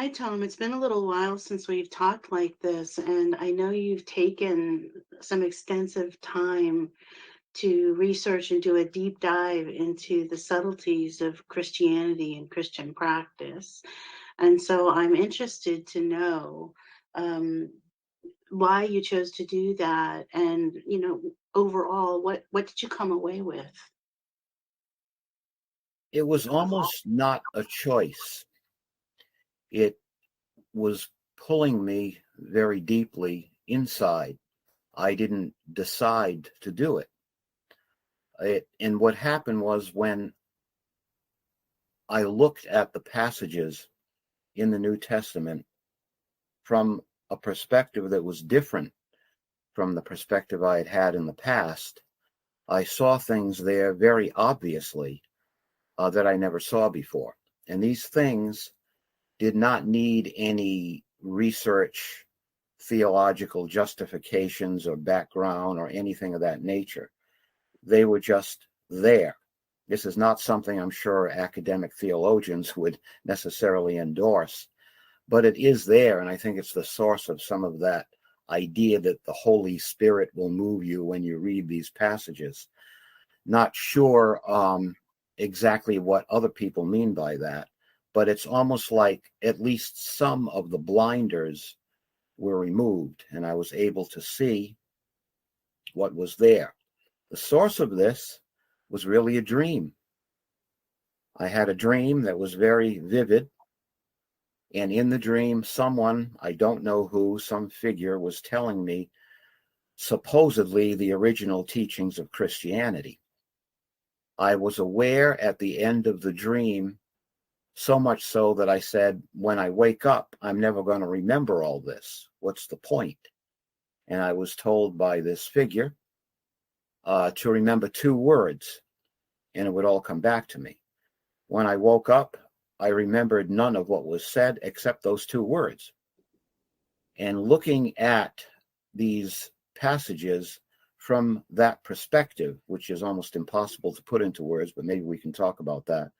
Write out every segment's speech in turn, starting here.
Hi, Tom. It's been a little while since we've talked like this, and I know you've taken some extensive time to research and do a deep dive into the subtleties of Christianity and Christian practice. And so I'm interested to know um, why you chose to do that, and overall, what did you come away with? It was almost not a choice. It was pulling me very deeply inside. I didn't decide to do it. And what happened was when I looked at the passages in the New Testament from a perspective that was different from the perspective I had had in the past, I saw things there very obviously that I never saw before. And these things did not need any research, theological justifications, or background, or anything of that nature. They were just there. This is not something I'm sure academic theologians would necessarily endorse, but it is there, and I think it's the source of some of that idea that the Holy Spirit will move you when you read these passages. Not sure exactly what other people mean by that, but it's almost like at least some of the blinders were removed, and I was able to see what was there. The source of this was really a dream. I had a dream that was very vivid, and in the dream, someone, I don't know who, some figure was telling me supposedly the original teachings of Christianity. I was aware at the end of the dream, so much so that I said, when I wake up, I'm never going to remember all this. What's the point? And I was told by this figure to remember two words, and it would all come back to me. When I woke up, I remembered none of what was said except those two words. And looking at these passages from that perspective, which is almost impossible to put into words, but maybe we can talk about that,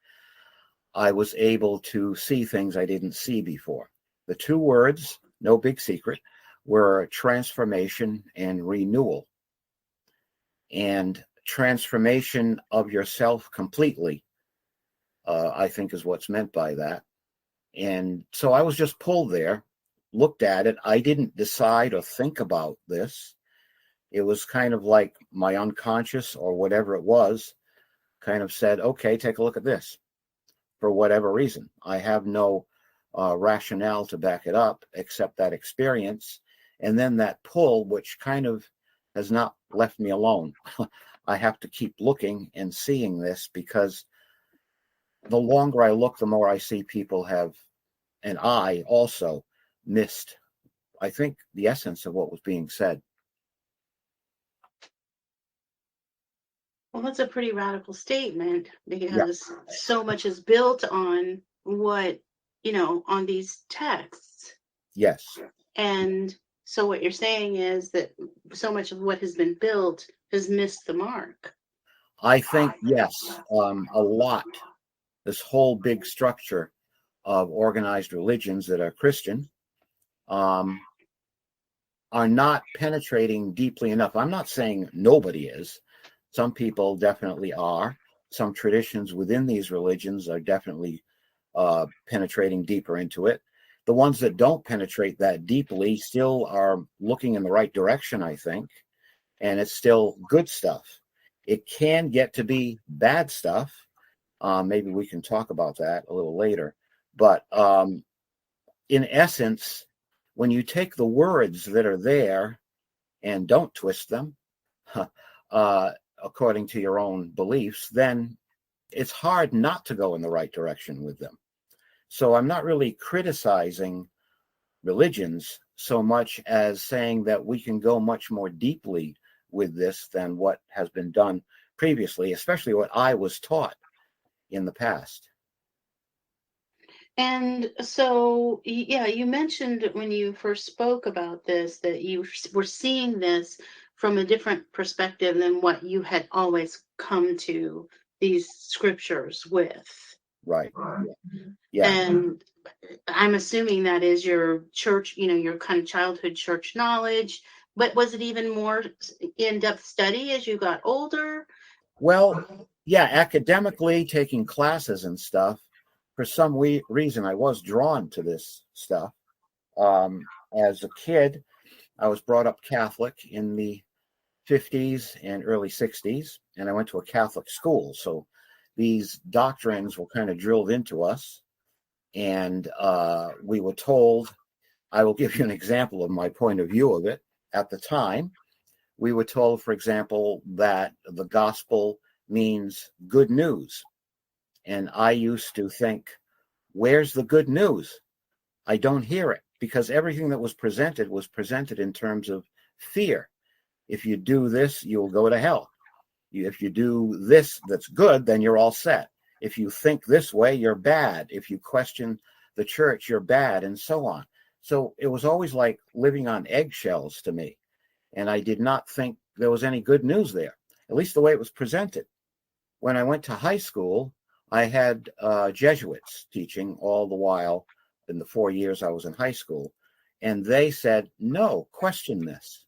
I was able to see things I didn't see before. The two words, no big secret, were transformation and renewal. And transformation of yourself completely, I think, is what's meant by that. And so I was just pulled there, looked at it. I didn't decide or think about this. It was kind of like my unconscious or whatever it was kind of said, okay, take a look at this. For whatever reason, I have no rationale to back it up except that experience. And then that pull, which kind of has not left me alone. I have to keep looking and seeing this, because the longer I look, the more I see people have, and I also missed, I think, the essence of what was being said. Well, that's a pretty radical statement Yeah. because so much is built on on these texts. Yes. And so what you're saying is that so much of what has been built has missed the mark. I think, yes, a lot. This whole big structure of organized religions that are Christian um, are not penetrating deeply enough. I'm not saying nobody is. Some people definitely are. Some traditions within these religions are definitely penetrating deeper into it. The ones that don't penetrate that deeply still are looking in the right direction, I think, and it's still good stuff. It can get to be bad stuff. Maybe we can talk about that a little later. But in essence, when you take the words that are there and don't twist them uh, according to your own beliefs, then it's hard not to go in the right direction with them. So I'm not really criticizing religions so much as saying that we can go much more deeply with this than what has been done previously, especially what I was taught in the past. And so, yeah, you mentioned when you first spoke about this that you were seeing this from a different perspective than what you had always come to these scriptures with. Right. Yeah. And I'm assuming that is your church, your kind of childhood church knowledge. But was it even more in-depth study as you got older? Well, yeah, academically, taking classes and stuff, for some reason, I was drawn to this stuff. As a kid, I was brought up Catholic in the 50s and early 60s, and I went to a Catholic school. So these doctrines were kind of drilled into us, and we were told, I will give you an example of my point of view of it. At the time, we were told, for example, that the gospel means good news. And I used to think, where's the good news? I don't hear it, because everything that was presented in terms of fear. If you do this, you'll go to hell. If you do this that's good, then you're all set. If you think this way, you're bad. If you question the church, you're bad, and so on. So it was always like living on eggshells to me. And I did not think there was any good news there, at least the way it was presented. When I went to high school, I had Jesuits teaching all the while in the 4 years I was in high school. And they said, no, question this.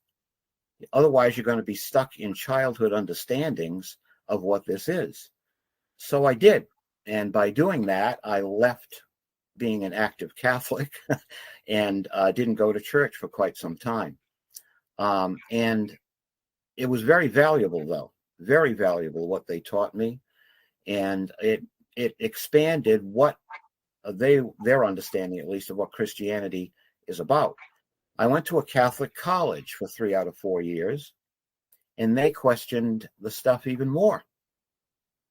Otherwise, you're going to be stuck in childhood understandings of what this is. So I did. And by doing that, I left being an active Catholic and didn't go to church for quite some time. And it was very valuable, though, very valuable what they taught me. And it expanded what their understanding, at least, of what Christianity is about. I went to a Catholic college for 3 out of 4 years, and they questioned the stuff even more.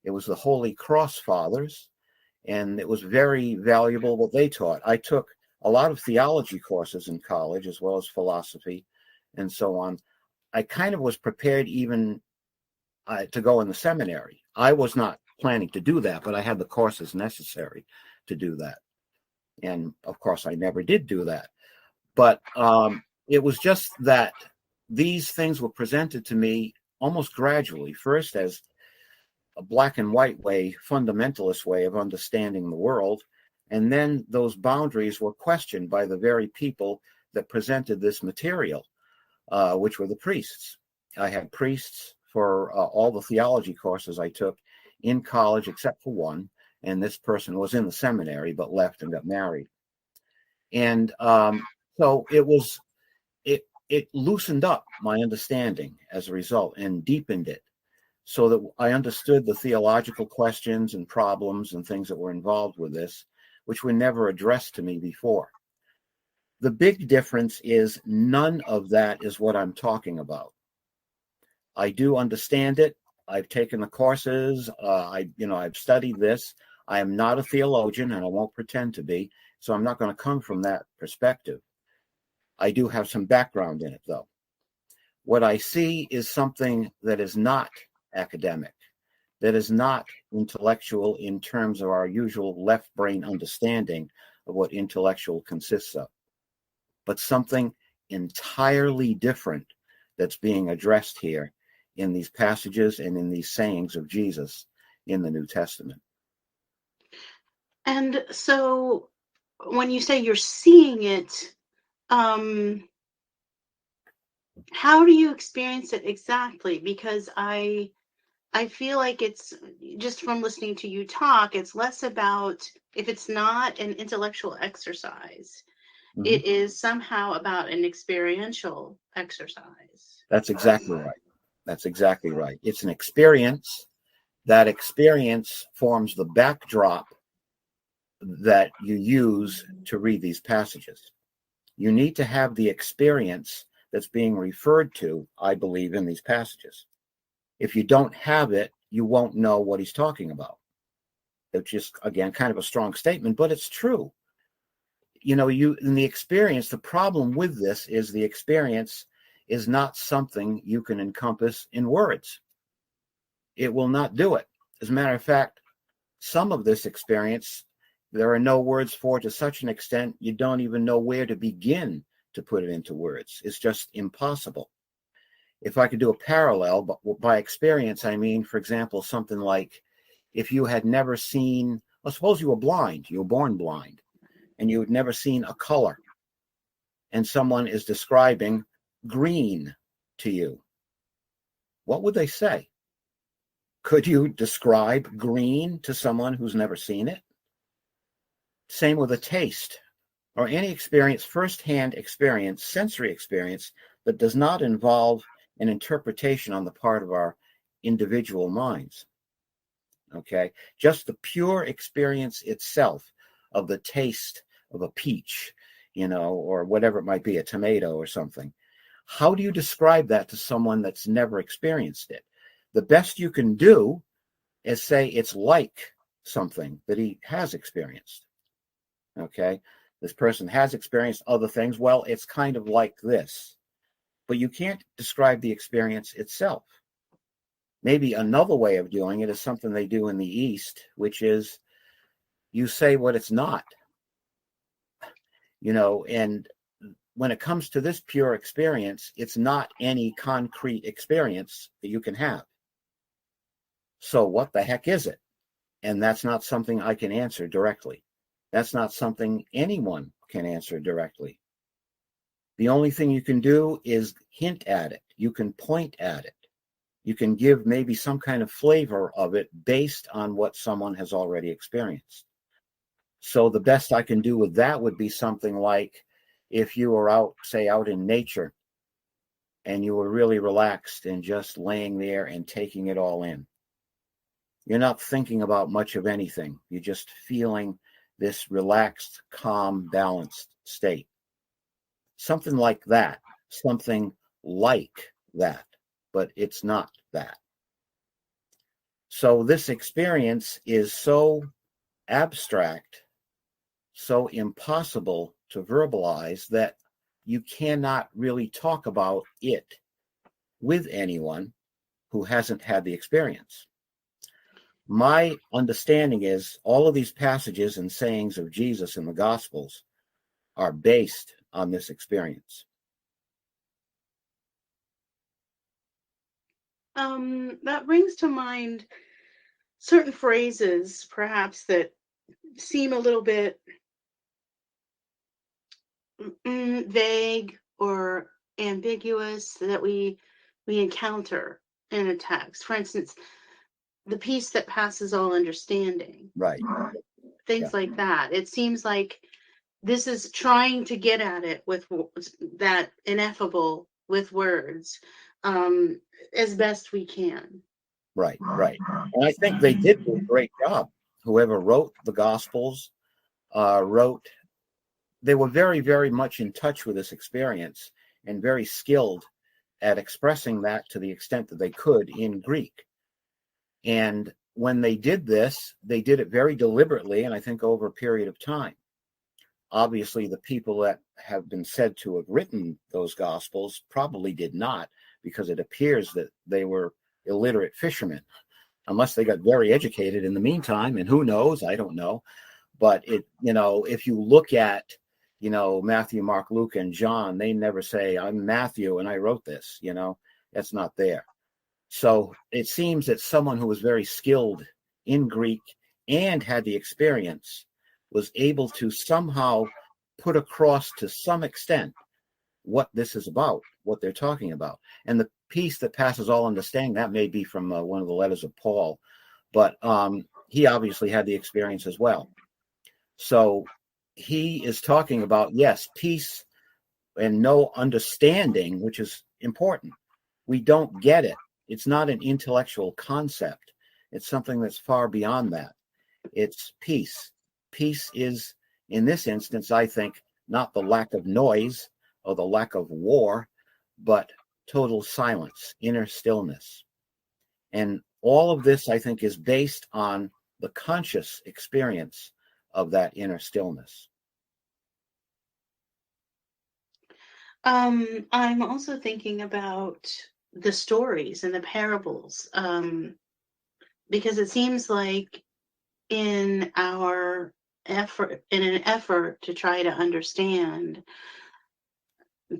It was the Holy Cross Fathers, and it was very valuable what they taught. I took a lot of theology courses in college, as well as philosophy and so on. I kind of was prepared even to go in the seminary. I was not planning to do that, but I had the courses necessary to do that. And of course, I never did do that. But it was just that these things were presented to me almost gradually, first as a black and white way, fundamentalist way of understanding the world. And then those boundaries were questioned by the very people that presented this material, which were the priests. I had priests for all the theology courses I took in college, except for one. And this person was in the seminary, but left and got married. And so it loosened up my understanding as a result and deepened it, so that I understood the theological questions and problems and things that were involved with this, which were never addressed to me before. The big difference is none of that is what I'm talking about. I do understand it. I've taken the courses. I've studied this. I am not a theologian, and I won't pretend to be, so I'm not going to come from that perspective. I do have some background in it, though. What I see is something that is not academic, that is not intellectual in terms of our usual left brain understanding of what intellectual consists of, but something entirely different that's being addressed here in these passages and in these sayings of Jesus in the New Testament. And so when you say you're seeing it, how do you experience it exactly? Because I feel like it's just from listening to you talk, it's less about, if it's not an intellectual exercise, Mm-hmm. it is somehow about an experiential exercise. That's exactly right. That's exactly right. It's an experience. That experience forms the backdrop that you use to read these passages. You need to have the experience that's being referred to, I believe, in these passages. If you don't have it, you won't know what he's talking about. It's just, again, kind of a strong statement, but it's true. In the experience, the problem with this is the experience is not something you can encompass in words. It will not do it. As a matter of fact, some of this experience, there are no words for to such an extent you don't even know where to begin to put it into words. It's just impossible. If I could do a parallel, but by experience, I mean, for example, something like if you had never seen Well, suppose you were blind, you were born blind, and you had never seen a color, and someone is describing green to you. What would they say? Could you describe green to someone who's never seen it? Same with a taste or any experience, firsthand experience, sensory experience that does not involve an interpretation on the part of our individual minds. Okay, just the pure experience itself of the taste of a peach, or whatever it might be, a tomato or something. How do you describe that to someone that's never experienced it? The best you can do is say it's like something that he has experienced. Okay, this person has experienced other things. Well, it's kind of like this, but you can't describe the experience itself. Maybe another way of doing it is something they do in the East, which is you say what it's not, and when it comes to this pure experience, it's not any concrete experience that you can have. So what the heck is it? And that's not something I can answer directly. That's not something anyone can answer directly. The only thing you can do is hint at it. You can point at it. You can give maybe some kind of flavor of it based on what someone has already experienced. So the best I can do with that would be something like if you were out in nature and you were really relaxed and just laying there and taking it all in. You're not thinking about much of anything. You're just feeling this relaxed, calm, balanced state. Something like that, something like that, but it's not that. So this experience is so abstract, so impossible to verbalize that you cannot really talk about it with anyone who hasn't had the experience. My understanding is all of these passages and sayings of Jesus in the Gospels are based on this experience. That brings to mind certain phrases, perhaps, that seem a little bit vague or ambiguous that we encounter in a text. For instance, the peace that passes all understanding. Right. Things like that. It seems like this is trying to get at it with that ineffable with words, as best we can. Right. And I think they did do a great job. Whoever wrote the Gospels they were very, very much in touch with this experience and very skilled at expressing that to the extent that they could in Greek. And when they did this, they did it very deliberately, and I think over a period of time. Obviously, the people that have been said to have written those Gospels probably did not, because it appears that they were illiterate fishermen, unless they got very educated in the meantime, and who knows, I don't know. But if you look at, Matthew, Mark, Luke, and John, they never say, I'm Matthew and I wrote this, that's not there. So it seems that someone who was very skilled in Greek and had the experience was able to somehow put across to some extent what this is about, what they're talking about. And the peace that passes all understanding, that may be from one of the letters of Paul, but he obviously had the experience as well. So he is talking about, yes, peace and no understanding, which is important. We don't get it. It's not an intellectual concept. It's something that's far beyond that. It's peace. Peace is, in this instance, I think, not the lack of noise or the lack of war, but total silence, inner stillness. And all of this, I think, is based on the conscious experience of that inner stillness. I'm also thinking about the stories and the parables, because it seems like in an effort to try to understand,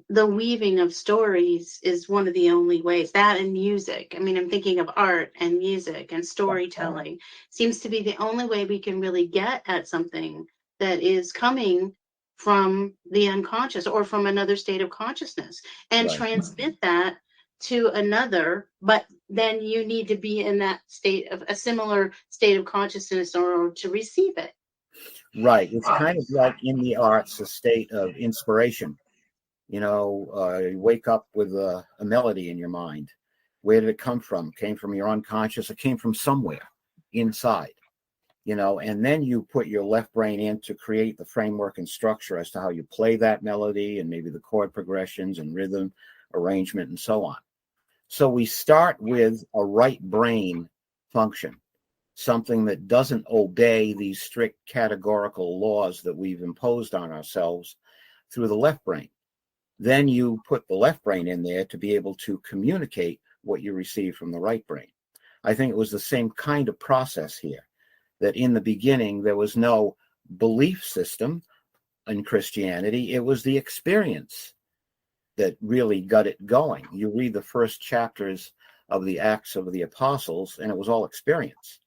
the weaving of stories is one of the only ways. That and music. I mean, I'm thinking of art and music and storytelling seems to be the only way we can really get at something that is coming from the unconscious or from another state of consciousness and Right. transmit that to another. But then you need to be in that state of a similar state of consciousness in order to receive it. Right. It's kind of like in the arts, a state of inspiration. You wake up with a melody in your mind. Where did it come from? Came from your unconscious. It came from somewhere inside, and then you put your left brain in to create the framework and structure as to how you play that melody and maybe the chord progressions and rhythm arrangement and so on. So we start with a right brain function, something that doesn't obey these strict categorical laws that we've imposed on ourselves through the left brain. Then you put the left brain in there to be able to communicate what you receive from the right brain. I think it was the same kind of process here, that in the beginning there was no belief system in Christianity. It was the experience that really got it going. You read the first chapters of the Acts of the Apostles, and it was all experience.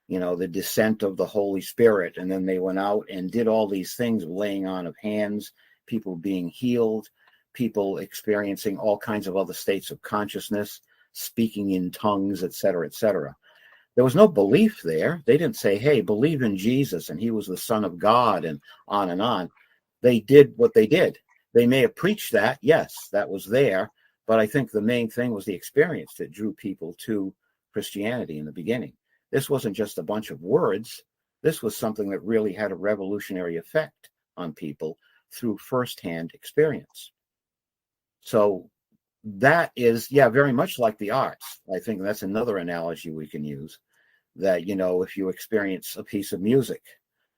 The descent of the Holy Spirit, and then they went out and did all these things, laying on of hands, people being healed, people experiencing all kinds of other states of consciousness, speaking in tongues, etc., etc. There was no belief there. They didn't say, hey, believe in Jesus and he was the Son of God and on and on. They did what they did. They may have preached that. Yes, that was there. But I think the main thing was the experience that drew people to Christianity in the beginning. This wasn't just a bunch of words. This was something that really had a revolutionary effect on people through firsthand experience. So that is, very much like the arts. I think that's another analogy we can use, that, if you experience a piece of music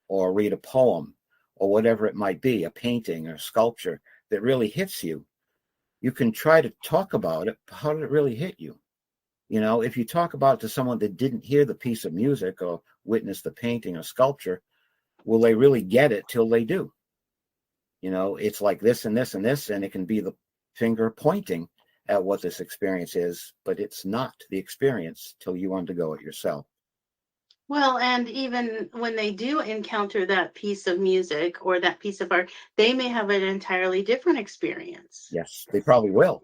or read a poem or whatever it might be, a painting or sculpture that really hits you, you can try to talk about it. But how did it really hit you? If you talk about it to someone that didn't hear the piece of music or witness the painting or sculpture, will they really get it till they do? It's like this and this and this, and it can be the finger pointing at what this experience is, but it's not the experience till you undergo it yourself. Well, and even when they do encounter that piece of music or that piece of art, they may have an entirely different experience. Yes, they probably will.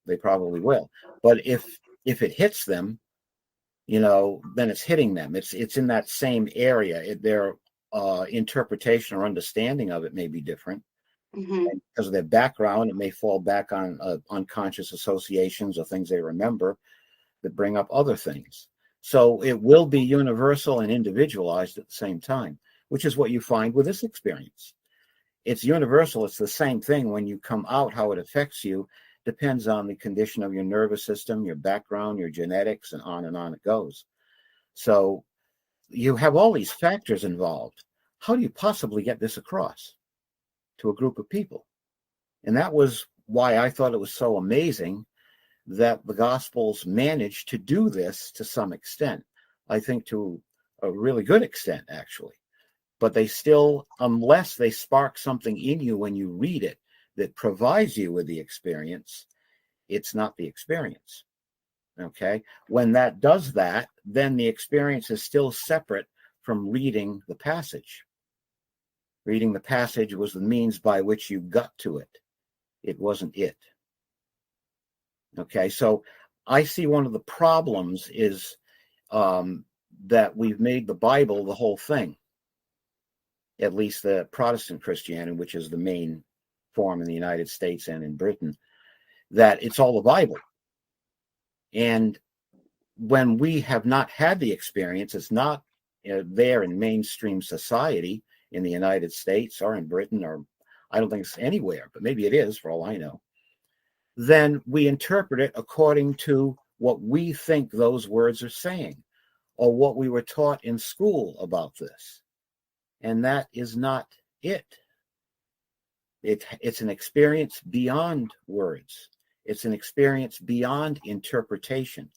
They probably will. But if it hits them, then it's hitting them. It's in that same area. Their interpretation or understanding of it may be different. Hmm. And because of their background, it may fall back on unconscious associations or things they remember that bring up other things. So it will be universal and individualized at the same time, which is what you find with this experience. It's universal. It's the same thing when you come out. How it affects you depends on the condition of your nervous system, your background, your genetics, and on it goes. So you have all these factors involved. How do you possibly get this across to a group of people? And that was why I thought it was so amazing that the Gospels managed to do this to some extent. I think to a really good extent, actually. But they still, unless they spark something in you when you read it that provides you with the experience, it's not the experience. Okay? When that does that, then the experience is still separate from reading the passage. Reading the passage was the means by which you got to it. It wasn't it. Okay, so I see one of the problems is that we've made the Bible the whole thing, at least the Protestant Christianity, which is the main form in the United States and in Britain, that it's all the Bible. And when we have not had the experience, it's not there in mainstream society in the United States or in Britain, or I don't think it's anywhere, but maybe it is for all I know. Then we interpret it according to what we think those words are saying or what we were taught in school about this. And that is not it. It's an experience beyond words. It's an experience beyond interpretation,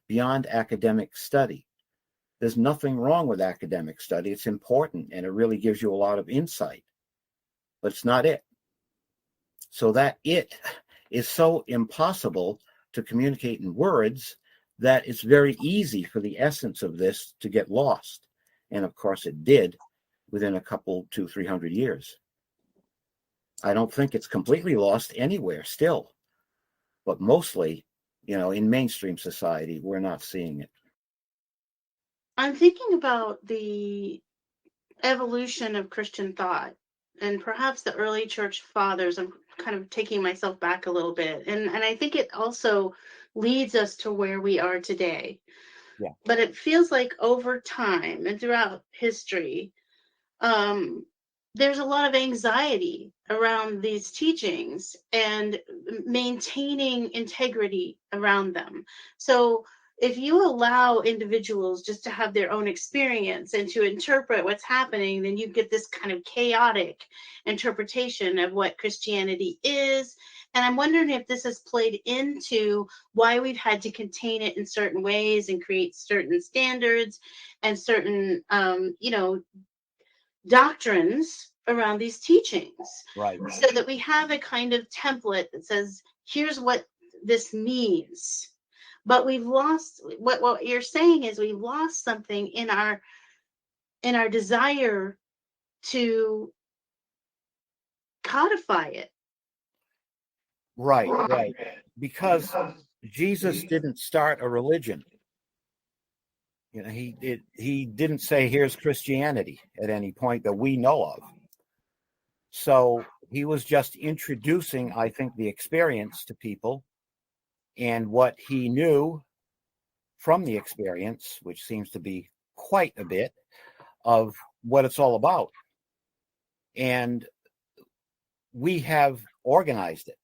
beyond academic study. There's nothing wrong with academic study. It's important and it really gives you a lot of insight, but it's not it. so that it is so impossible to communicate in words that it's very easy for the essence of this to get lost. And of course it did within a couple, 200-300 years. I don't think it's completely lost anywhere still, but mostly, in mainstream society, we're not seeing it. I'm thinking about the evolution of Christian thought and perhaps the early church fathers. I'm kind of taking myself back a little bit. And I think it also leads us to where we are today. Yeah. But it feels like over time and throughout history, um, there's a lot of anxiety around these teachings and maintaining integrity around them. So if you allow individuals just to have their own experience and to interpret what's happening, then you get this kind of chaotic interpretation of what Christianity is. And I'm wondering if this has played into why we've had to contain it in certain ways and create certain standards and certain, doctrines around these teachings, Right. so that we have a kind of template that says, here's what this means. But we've lost what you're saying is we've lost something in our desire to codify it. Right. Because Jesus didn't start a religion. He didn't say, here's Christianity at any point that we know of. So he was just introducing, I think, the experience to people and what he knew from the experience, which seems to be quite a bit of what it's all about. And we have organized it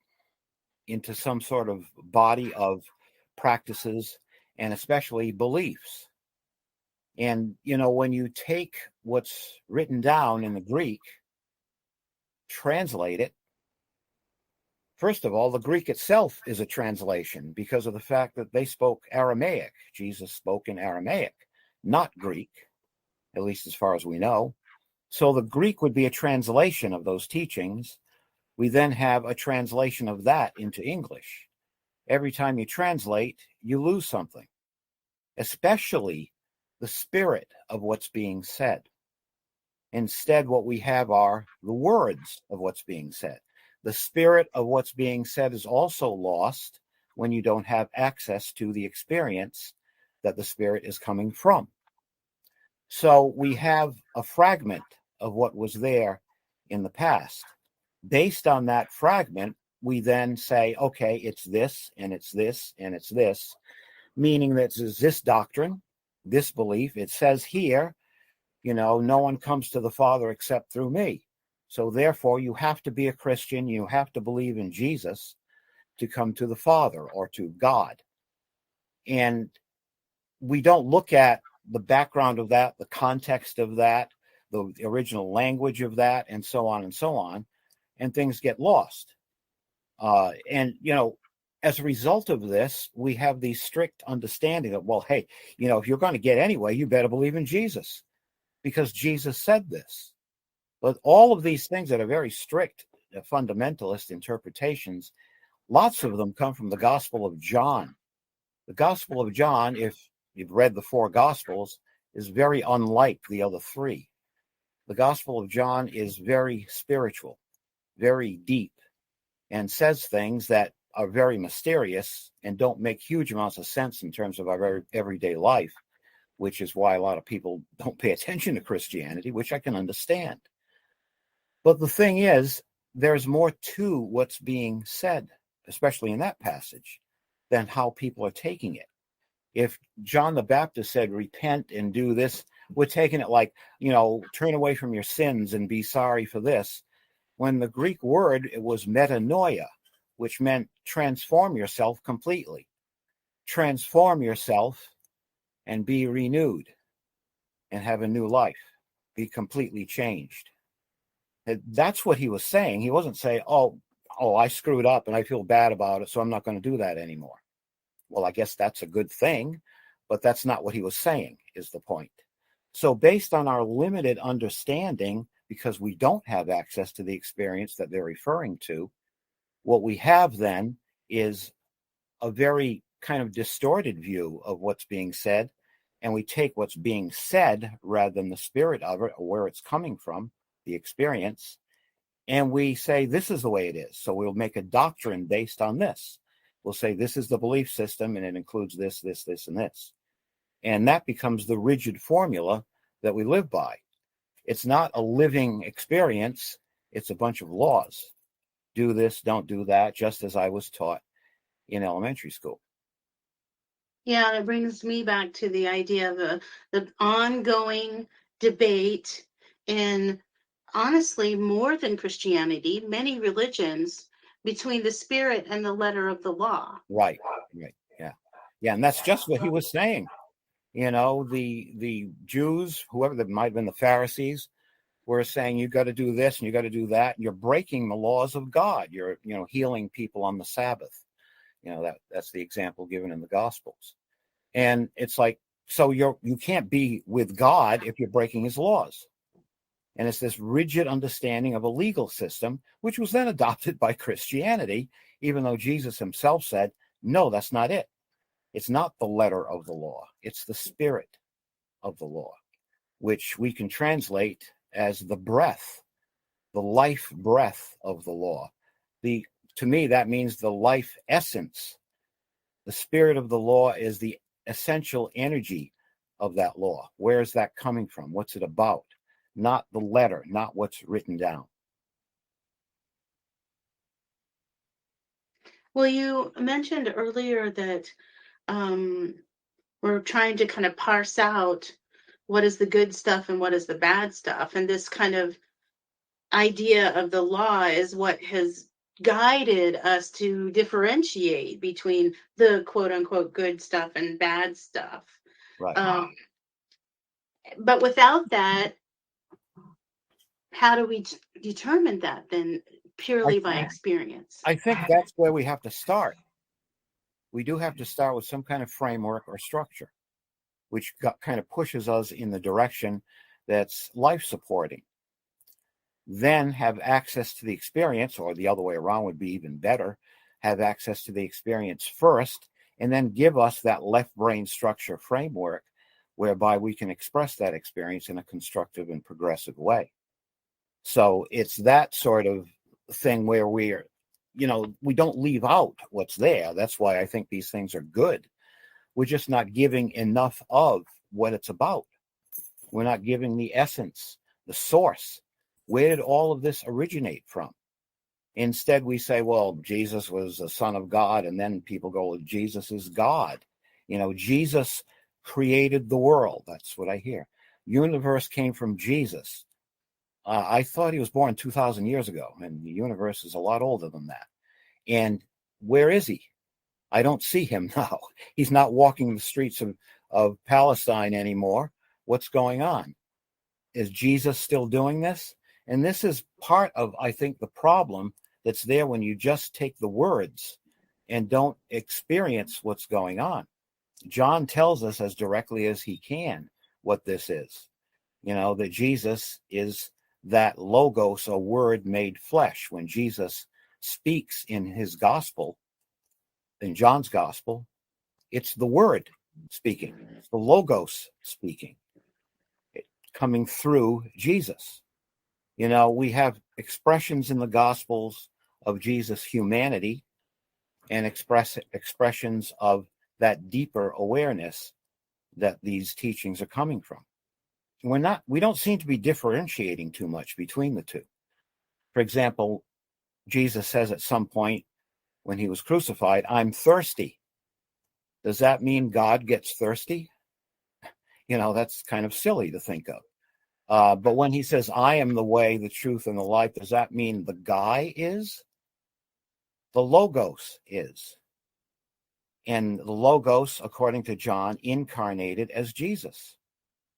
into some sort of body of practices and especially beliefs. And, when you take what's written down in the Greek, translate it, first of all, the Greek itself is a translation because of the fact that they spoke Aramaic. Jesus spoke in Aramaic, not Greek, at least as far as we know. So the Greek would be a translation of those teachings. We then have a translation of that into English. Every time you translate, you lose something, especially the spirit of what's being said. Instead, what we have are the words of what's being said. The spirit of what's being said is also lost when you don't have access to the experience that the spirit is coming from. So we have a fragment of what was there in the past. Based on that fragment, we then say, okay, it's this, and it's this, and it's this, meaning that it's this doctrine, this belief. It says here, no one comes to the Father except through me. So therefore, you have to be a Christian. You have to believe in Jesus to come to the Father or to God. And we don't look at the background of that, the context of that, the original language of that, and so on and so on, and things get lost. And as a result of this, we have the strict understanding of, well, hey, if you're going to get anyway, you better believe in Jesus because Jesus said this. But all of these things that are very strict fundamentalist interpretations, lots of them come from the Gospel of John. The Gospel of John, if you've read the four Gospels, is very unlike the other three. The Gospel of John is very spiritual, very deep, and says things that are very mysterious and don't make huge amounts of sense in terms of our everyday life, which is why a lot of people don't pay attention to Christianity, which I can understand. But the thing is, there's more to what's being said, especially in that passage, than how people are taking it. If John the Baptist said, repent and do this, we're taking it like, turn away from your sins and be sorry for this. When the Greek word, it was metanoia, which meant transform yourself completely. Transform yourself and be renewed and have a new life. Be completely changed. That's what he was saying. He wasn't saying, oh, I screwed up and I feel bad about it, so I'm not going to do that anymore. Well, I guess that's a good thing, but that's not what he was saying, is the point. So based on our limited understanding, because we don't have access to the experience that they're referring to, What we have then is a very kind of distorted view of what's being said, and we take what's being said rather than the spirit of it or where it's coming from, the experience, and we say this is the way it is. So we'll make a doctrine based on this. We'll say this is the belief system, and it includes this, this, this, and this. And that becomes the rigid formula that we live by. It's not a living experience. It's a bunch of laws. Do this, don't do that, just as I was taught in elementary school. Yeah, it brings me back to the idea of the ongoing debate in, honestly, more than Christianity, many religions, between the spirit and the letter of the law. Right. Yeah. And that's just what he was saying. The Jews, whoever that might have been, the Pharisees, were saying you got to do this and you got to do that, and you're breaking the laws of God. You're healing people on the Sabbath. That's the example given in the Gospels. And it's like, so you can't be with God if you're breaking his laws. And it's this rigid understanding of a legal system, which was then adopted by Christianity, even though Jesus himself said, no, that's not it. It's not the letter of the law. It's the spirit of the law, which we can translate as the breath, the life breath of the law. To me, that means the life essence. The spirit of the law is the essential energy of that law. Where is that coming from? What's it about? Not the letter, not what's written down. Well, you mentioned earlier that we're trying to kind of parse out what is the good stuff and what is the bad stuff. And this kind of idea of the law is what has guided us to differentiate between the quote unquote good stuff and bad stuff. Right. But without that, how do we determine that then, purely by experience? I think that's where we have to start. We do have to start with some kind of framework or structure, which kind of pushes us in the direction that's life supporting. Then have access to the experience, or the other way around would be even better, have access to the experience first, and then give us that left brain structure framework whereby we can express that experience in a constructive and progressive way. So it's that sort of thing where we don't leave out what's there. That's why I think these things are good. We're just not giving enough of what it's about. We're not giving the essence, the source. Where did all of this originate from? Instead, we say, well, Jesus was the Son of God, and then people go, well, Jesus is God. Jesus created the world. That's what I hear. Universe came from Jesus. I thought he was born 2,000 years ago, and the universe is a lot older than that. And where is he? I don't see him now. He's not walking the streets of Palestine anymore. What's going on? Is Jesus still doing this? And this is part of, I think, the problem that's there when you just take the words and don't experience what's going on. John tells us as directly as he can what this is. That Jesus is that logos, a word made flesh. When Jesus speaks in his gospel, in John's gospel, it's the word speaking, it's the logos speaking, coming through Jesus. We have expressions in the gospels of Jesus' humanity and expressions of that deeper awareness that these teachings are coming from. We don't seem to be differentiating too much between the two. For example, Jesus says at some point when he was crucified, I'm thirsty. Does that mean God gets thirsty? That's kind of silly to think of. But when he says, I am the way, the truth, and the life, does that mean the guy is? The logos is. And the logos, according to John, incarnated as Jesus.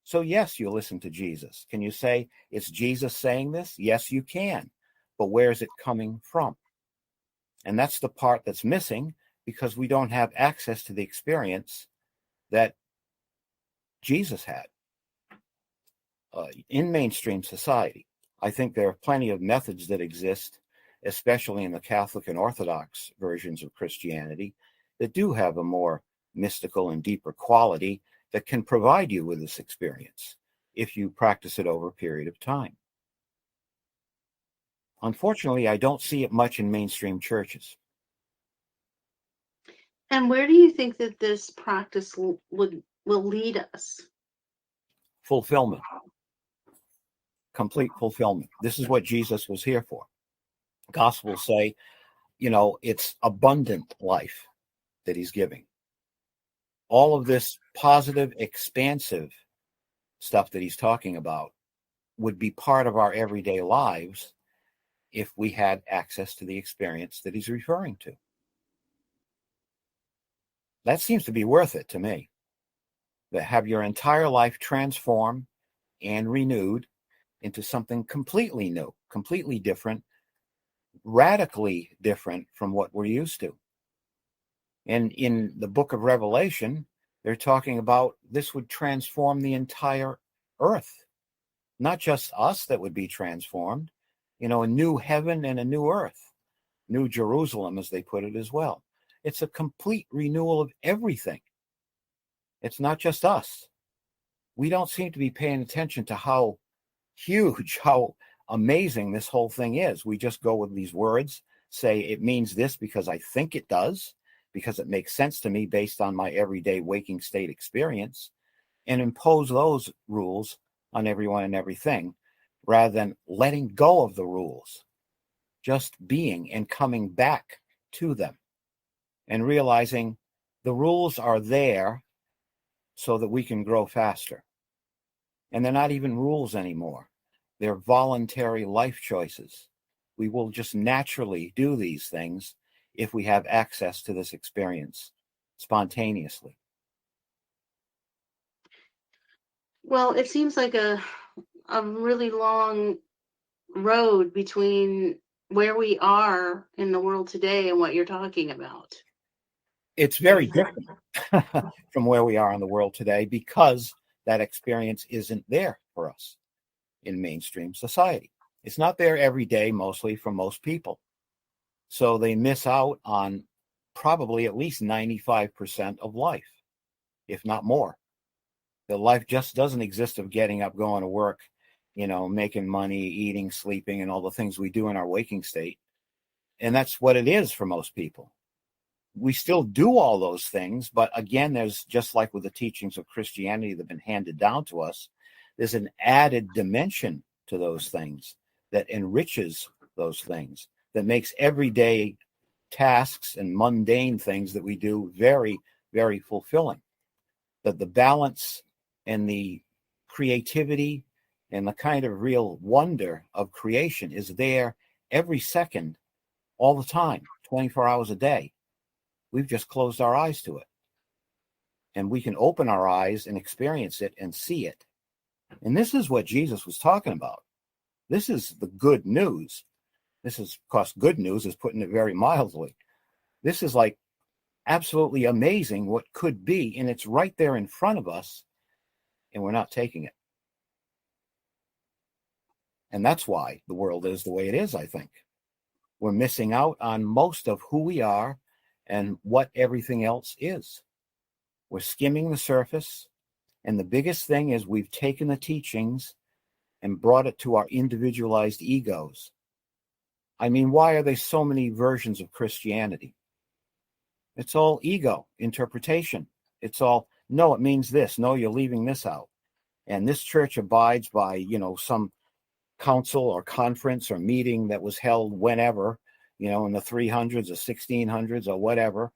So yes, you listen to Jesus. Can you say, it's Jesus saying this? Yes, you can. But where is it coming from? And that's the part that's missing, because we don't have access to the experience that Jesus had in mainstream society. I think there are plenty of methods that exist especially in the Catholic and Orthodox versions of Christianity, that do have a more mystical and deeper quality that can provide you with this experience if you practice it over a period of time. Unfortunately, I don't see it much in mainstream churches. And where do you think that this practice will lead us? Fulfillment, complete fulfillment. This is what Jesus was here for. Gospels say, it's abundant life that he's giving. All of this positive, expansive stuff that he's talking about would be part of our everyday lives if we had access to the experience that he's referring to. That seems to be worth it to me. To have your entire life transformed and renewed into something completely new, completely different, radically different from what we're used to. And in the book of Revelation, they're talking about this would transform the entire earth, not just us that would be transformed, a new heaven and a new earth, New Jerusalem, as they put it as well. It's a complete renewal of everything. It's not just us. We don't seem to be paying attention to how huge, how amazing this whole thing is. We just go with these words, say it means this because I think it does, because it makes sense to me based on my everyday waking state experience, and impose those rules on everyone and everything, rather than letting go of the rules, just being and coming back to them and realizing the rules are there so that we can grow faster. And they're not even rules anymore. They're voluntary life choices. We will just naturally do these things if we have access to this experience spontaneously. Well, it seems like a really long road between where we are in the world today and what you're talking about. It's very different from where we are in the world today because that experience isn't there for us in mainstream society. It's not there every day, mostly for most people. So they miss out on probably at least 95% of life, if not more. The life just doesn't exist of getting up, going to work, making money, eating, sleeping, and all the things we do in our waking state. And that's what it is for most people. We still do all those things, but again, there's, just like with the teachings of Christianity that have been handed down to us, there's an added dimension to those things that enriches those things, that makes everyday tasks and mundane things that we do very, very fulfilling. That the balance and the creativity and the kind of real wonder of creation is there every second, all the time, 24 hours a day. We've just closed our eyes to it. And we can open our eyes and experience it and see it. And this is what Jesus was talking about. This is the good news. This is, of course, good news is putting it very mildly. This is like absolutely amazing what could be, and it's right there in front of us, and we're not taking it. And that's why the world is the way it is, I think. We're missing out on most of who we are and what everything else is. We're skimming the surface, and the biggest thing is we've taken the teachings and brought it to our individualized egos. I mean, why are there so many versions of Christianity? It's all ego interpretation. It's all, no, it means this. No, you're leaving this out. And this church abides by, some council or conference or meeting that was held whenever, in the 300s or 1600s or whatever,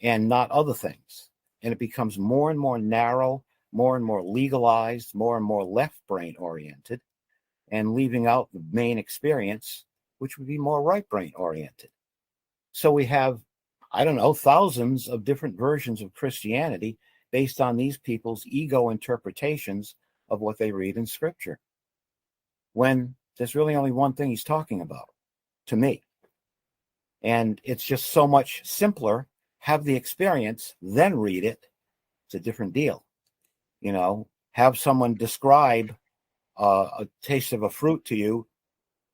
and not other things. And it becomes more and more narrow, more and more legalized, more and more left brain oriented, and leaving out the main experience, which would be more right brain oriented. So we have, I don't know, thousands of different versions of Christianity based on these people's ego interpretations of what they read in Scripture, when there's really only one thing he's talking about, to me. And it's just so much simpler. Have the experience, then read it. It's a different deal. Have someone describe a taste of a fruit to you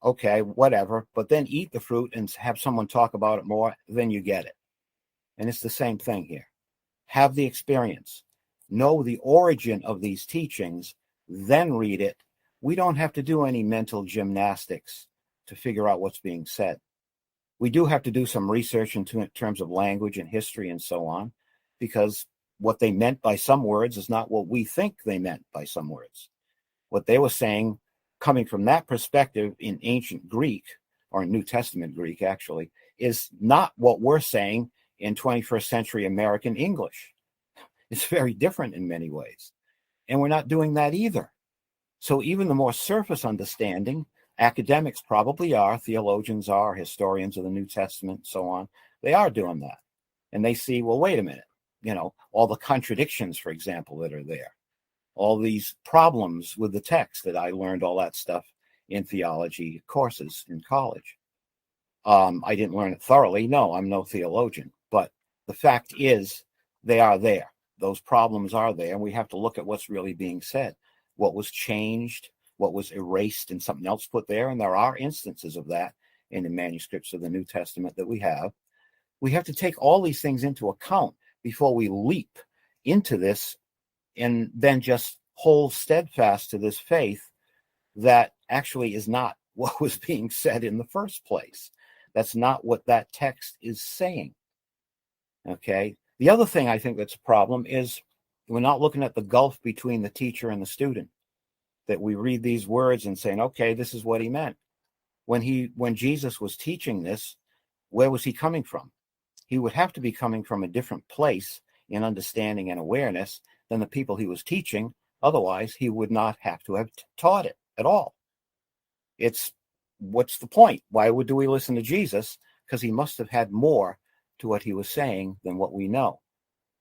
Okay, whatever, but then eat the fruit and have someone talk about it more, then you get it. And it's the same thing here. Have the experience, know the origin of these teachings, then read it. We don't have to do any mental gymnastics to figure out what's being said. We do have to do some research in terms of language and history and so on, because what they meant by some words is not what we think they meant by some words. What they were saying, coming from that perspective in ancient Greek, or New Testament Greek actually, is not what we're saying in 21st century American English. It's very different in many ways. And we're not doing that either. So even the more surface understanding, academics probably are, theologians are, historians of the New Testament, so on, they are doing that. And they see, well, wait a minute, all the contradictions, for example, that are there, all these problems with the text that I learned all that stuff in theology courses in college. I didn't learn it thoroughly. No, I'm no theologian. But the fact is, they are there. Those problems are there. And we have to look at what's really being said, what was changed, what was erased and something else put there. And there are instances of that in the manuscripts of the New Testament that we have. We have to take all these things into account before we leap into this and then just hold steadfast to this faith that actually is not what was being said in the first place. That's not what that text is saying. Okay. The other thing I think that's a problem is we're not looking at the gulf between the teacher and the student, that we read these words and saying, okay, this is what he meant. When Jesus was teaching this, where was he coming from? He would have to be coming from a different place in understanding and awareness than the people he was teaching. Otherwise, he would not have to have taught it at all. What's the point? Why do we listen to Jesus? Because he must have had more to what he was saying than what we know.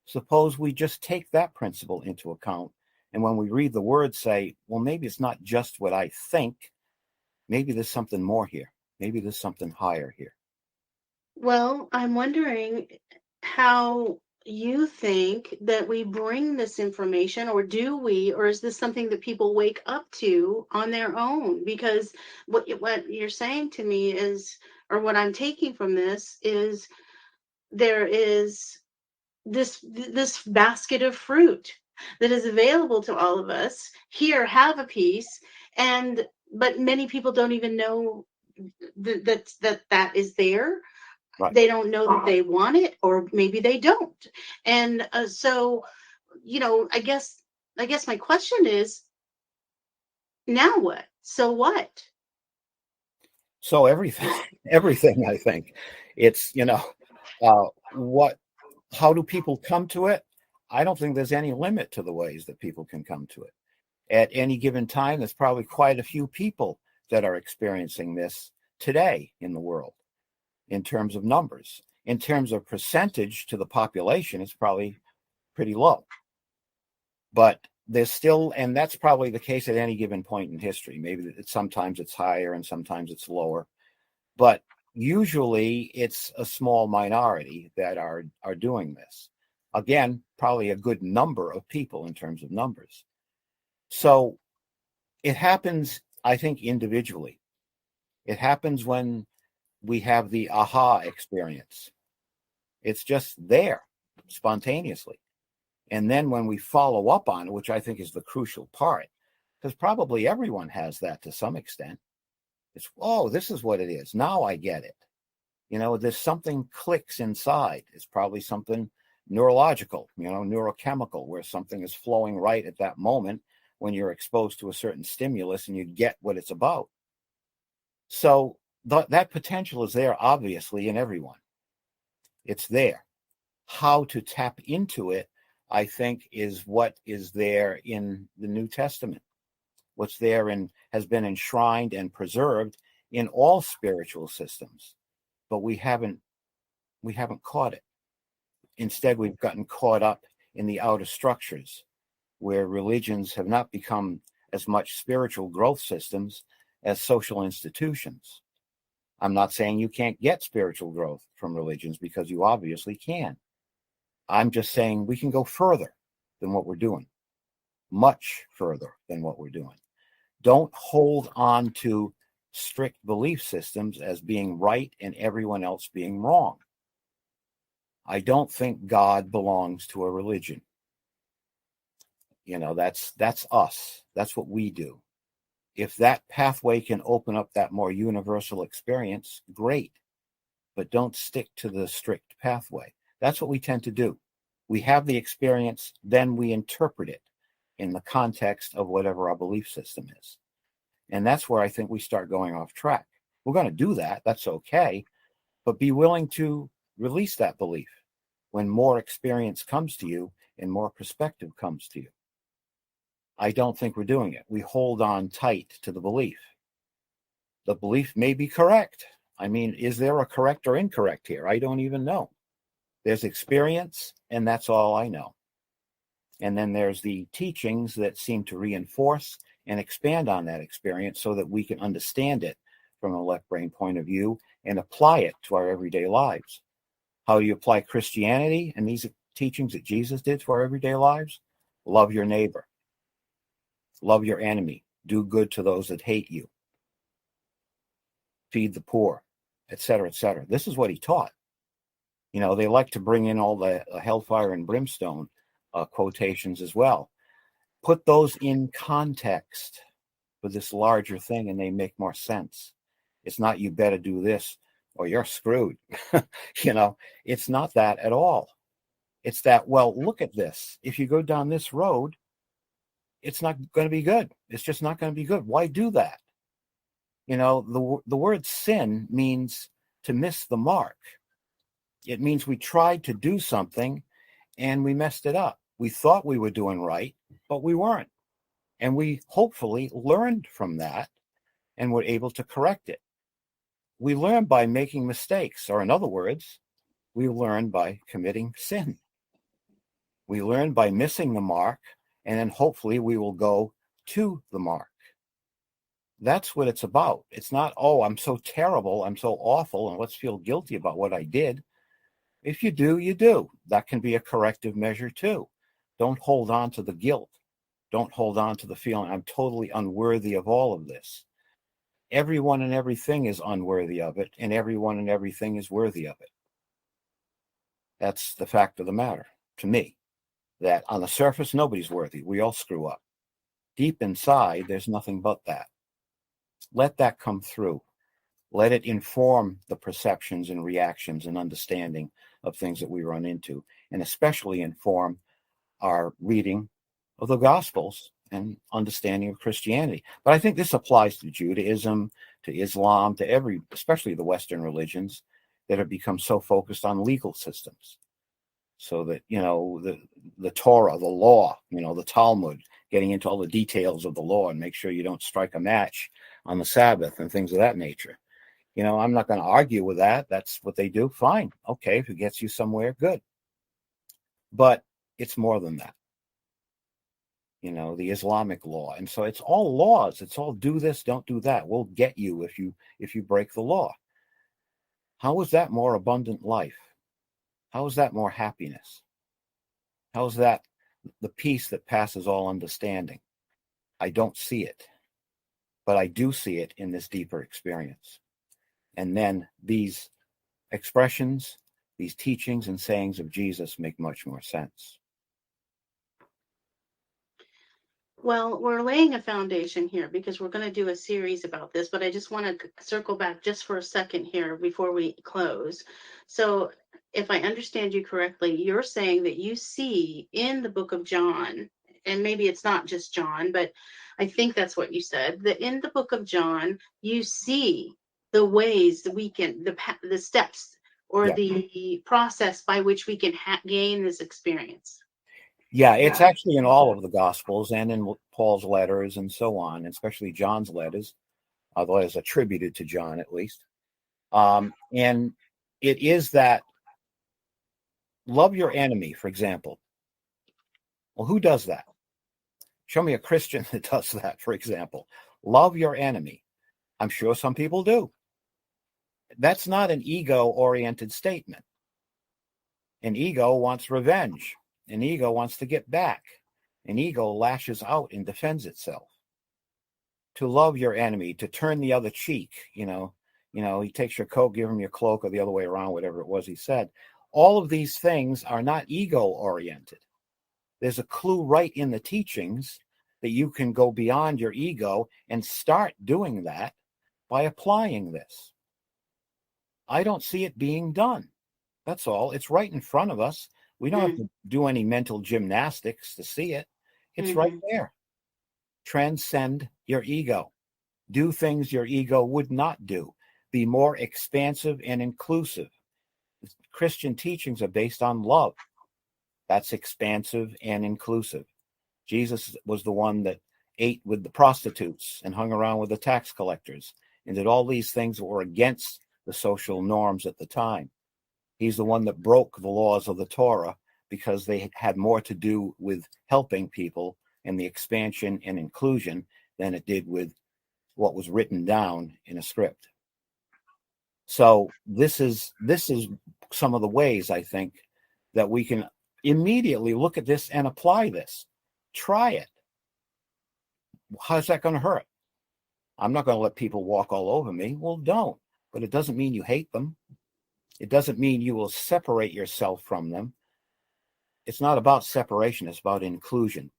Suppose we just take that principle into account, and when we read the word, say, well, maybe it's not just what I think. Maybe there's something more here. Maybe there's something higher here. Well, I'm wondering how you think that we bring this information, or do we, or is this something that people wake up to on their own? Because what you're saying to me is, or what I'm taking from this is, there is this basket of fruit that is available to all of us. Here, have a piece, and but many people don't even know that is there. Right. They don't know that they want it, or maybe they don't. And so, I guess my question is, now what? So what? So everything, I think. It's, what, how do people come to it? I don't think there's any limit to the ways that people can come to it. At any given time, there's probably quite a few people that are experiencing this today in the world in terms of numbers. In terms of percentage to the population, it's probably pretty low. But there's still, and that's probably the case at any given point in history. Maybe sometimes it's higher and sometimes it's lower. But usually it's a small minority that are doing this. Again, probably a good number of people in terms of numbers. So it happens, I think, individually. It happens when we have the aha experience. It's just there spontaneously. And then when we follow up on it, which I think is the crucial part, because probably everyone has that to some extent. It's, oh, this is what it is. Now I get it. There's something clicks inside. It's probably something neurological, neurochemical, where something is flowing right at that moment when you're exposed to a certain stimulus and you get what it's about. So that potential is there, obviously, in everyone. It's there. How to tap into it, I think, is what is there in the New Testament. What's there and has been enshrined and preserved in all spiritual systems. But we haven't caught it. Instead, we've gotten caught up in the outer structures, where religions have not become as much spiritual growth systems as social institutions. I'm not saying you can't get spiritual growth from religions, because you obviously can. I'm just saying we can go further than what we're doing, much further than what we're doing. Don't hold on to strict belief systems as being right and everyone else being wrong. I don't think God belongs to a religion. That's us. That's what we do. If that pathway can open up that more universal experience, great. But don't stick to the strict pathway. That's what we tend to do. We have the experience, then we interpret it in the context of whatever our belief system is. And that's where I think we start going off track. We're going to do that. That's okay. But be willing to release that belief when more experience comes to you and more perspective comes to you. I don't think we're doing it. We hold on tight to the belief. The belief may be correct. I mean, is there a correct or incorrect here? I don't even know. There's experience, and that's all I know. And then there's the teachings that seem to reinforce and expand on that experience so that we can understand it from a left brain point of view and apply it to our everyday lives. How do you apply Christianity and these teachings that Jesus did to our everyday lives? Love your neighbor. Love your enemy. Do good to those that hate you. Feed the poor, etc., etc. This is what he taught. They like to bring in all the hellfire and brimstone quotations as well. Put those in context with this larger thing and they make more sense. It's not you better do this or you're screwed. It's not that at all. It's that, well, look at this. If you go down this road, it's not going to be good. It's just not going to be good. Why do that? The word sin means to miss the mark. It means we tried to do something and we messed it up. We thought we were doing right, but we weren't. And we hopefully learned from that and were able to correct it. We learn by making mistakes, or in other words, we learn by committing sin. We learn by missing the mark, and then hopefully we will go to the mark. That's what it's about. It's not, oh, I'm so terrible, I'm so awful, and let's feel guilty about what I did. If you do, you do. That can be a corrective measure too. Don't hold on to the guilt. Don't hold on to the feeling, I'm totally unworthy of all of this. Everyone and everything is unworthy of it, and everyone and everything is worthy of it. That's the fact of the matter, to me. That on the surface, nobody's worthy. We all screw up. Deep inside, there's nothing but that. Let that come through. Let it inform the perceptions and reactions and understanding of things that we run into, and especially inform our reading of the Gospels and understanding of Christianity. But I think this applies to Judaism, to Islam, to especially the Western religions that have become so focused on legal systems. So that, the Torah, the law, the Talmud, getting into all the details of the law and make sure you don't strike a match on the Sabbath and things of that nature. I'm not going to argue with that. That's what they do. Fine. Okay. If it gets you somewhere, good. But it's more than that. The Islamic law. And so it's all laws. It's all do this, don't do that. We'll get you if you break the law. How is that more abundant life? How is that more happiness? How is that the peace that passes all understanding? I don't see it, but I do see it in this deeper experience. And then these expressions, these teachings and sayings of Jesus make much more sense. Well, we're laying a foundation here because we're going to do a series about this, but I just want to circle back just for a second here before we close. So, if I understand you correctly, you're saying that you see in the book of John, and maybe it's not just John, but I think that's what you said, that in the book of John, you see the ways that we can, the steps or the process by which we can gain this experience. Yeah, it's actually in all of the Gospels and in Paul's letters and so on, especially John's letters, the letters attributed to John at least. And it is that love your enemy, for example. Well, who does that? Show me a Christian that does that, for example. Love your enemy. I'm sure some people do. That's not an ego-oriented statement. An ego wants revenge. An ego wants to get back. An ego lashes out and defends itself. to love your enemy, to turn the other cheek. He takes your coat, give him your cloak, or the other way around, whatever it was he said. All of these things are not ego oriented. There's a clue right in the teachings that you can go beyond your ego and start doing that by applying this. I don't see it being done. That's all. It's right in front of us. We don't have to do any mental gymnastics to see it. It's right there. Transcend your ego. Do things your ego would not do. Be more expansive and inclusive. Christian teachings are based on love. That's expansive and inclusive. Jesus was the one that ate with the prostitutes and hung around with the tax collectors and did all these things that were against the social norms at the time. He's the one that broke the laws of the Torah because they had more to do with helping people and the expansion and inclusion than it did with what was written down in a script. So this is some of the ways, I think, that we can immediately look at this and apply this. Try it. How's that going to hurt? I'm not going to let people walk all over me. Well, don't. But it doesn't mean you hate them. It doesn't mean you will separate yourself from them. It's not about separation. It's about inclusion.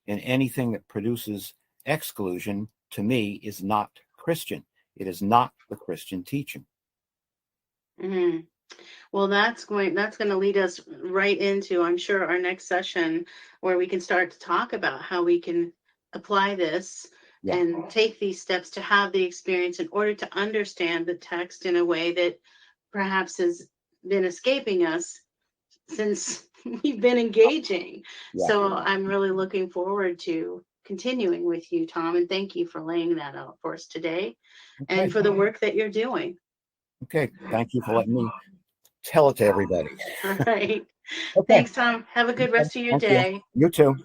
And anything that produces exclusion, to me, is not Christian. It is not the Christian teaching. Mm-hmm. Well, that's going to lead us right into, I'm sure, our next session where we can start to talk about how we can apply this and take these steps to have the experience in order to understand the text in a way that perhaps has been escaping us since we've been engaging. So I'm really looking forward to continuing with you, Thom, and thank you for laying that out for us today and for the work that you're doing. Okay. Thank you for letting me tell it to everybody. All right. Okay. Thanks, Thom. Have a good rest of your day. You too.